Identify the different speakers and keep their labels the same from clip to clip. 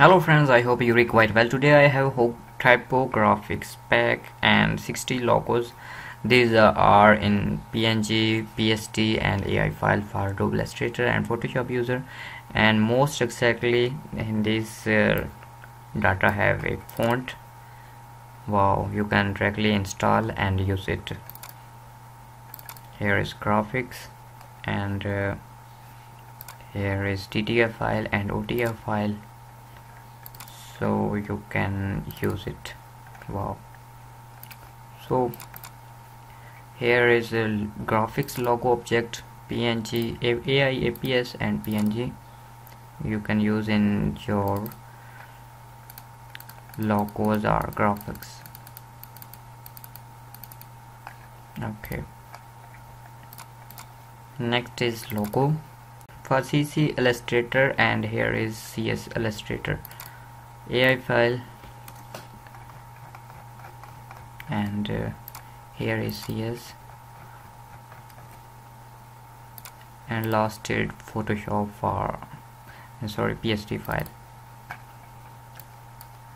Speaker 1: Hello friends, I hope you're quite well. Today I have Typographic spec and 60 logos. These are in PNG, PSD and AI file for Adobe Illustrator and Photoshop user, and most exactly in this data have a font. Wow, you can directly install and use it. Here is graphics, and here is TTF file and OTF file, so you can use it. Wow. So here is a graphics logo object, PNG, AI EPS and PNG. You can use in your logos or graphics. Okay, next is logo for CC Illustrator, and here is CS Illustrator AI file, and here is CS, and last is Photoshop for PSD file.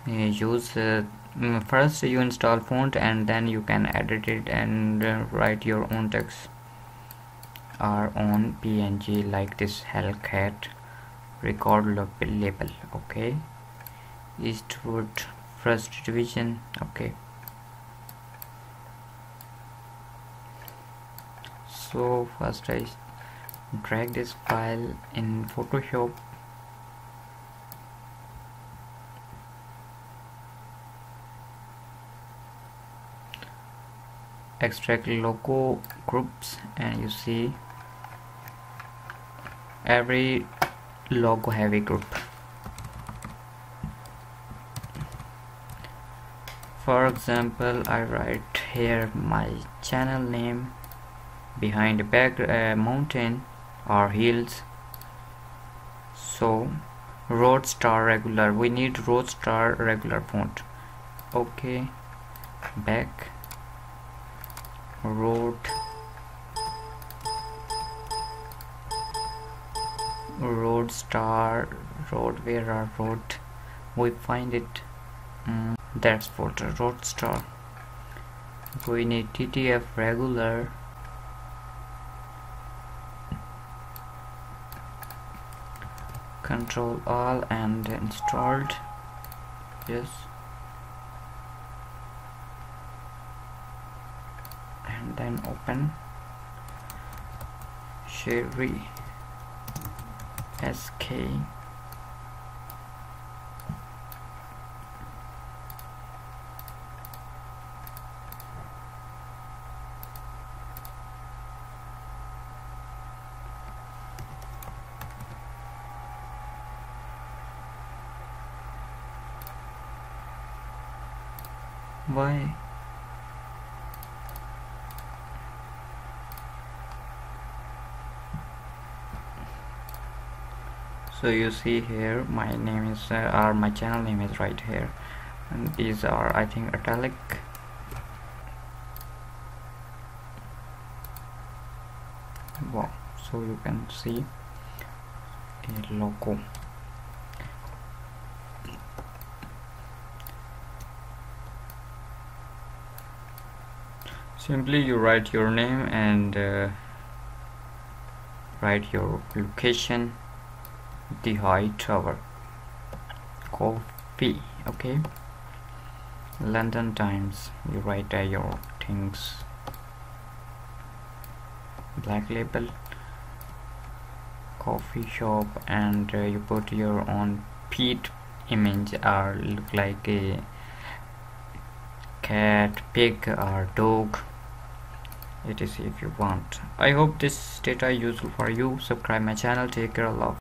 Speaker 1: Use first you install font, and then you can edit it and write your own text or own PNG like this Hellcat record label. Okay, Eastwood first division. Okay, so first I drag this file in Photoshop, extract logo groups, and you see every logo have a group. For example, I write here my channel name behind a back mountain or hills. So Roadstar regular, we need Roadstar regular font. Okay, back road Roadstar road, where are road, we find it, that's for the Roadstar. We need TTF regular, Control all and installed. Yes, and then open Sheri SK. Why? So you see here my name is or my channel name is right here, and these are I think italic. Wow, so you can see a logo. Simply you write your name and write your location, the height, our coffee. Okay, London Times, you write your things, black label, coffee shop, and you put your own pet image or look like a cat, pig or dog, etc. if you want. I hope this data is useful for you. Subscribe my channel. Take care. Love.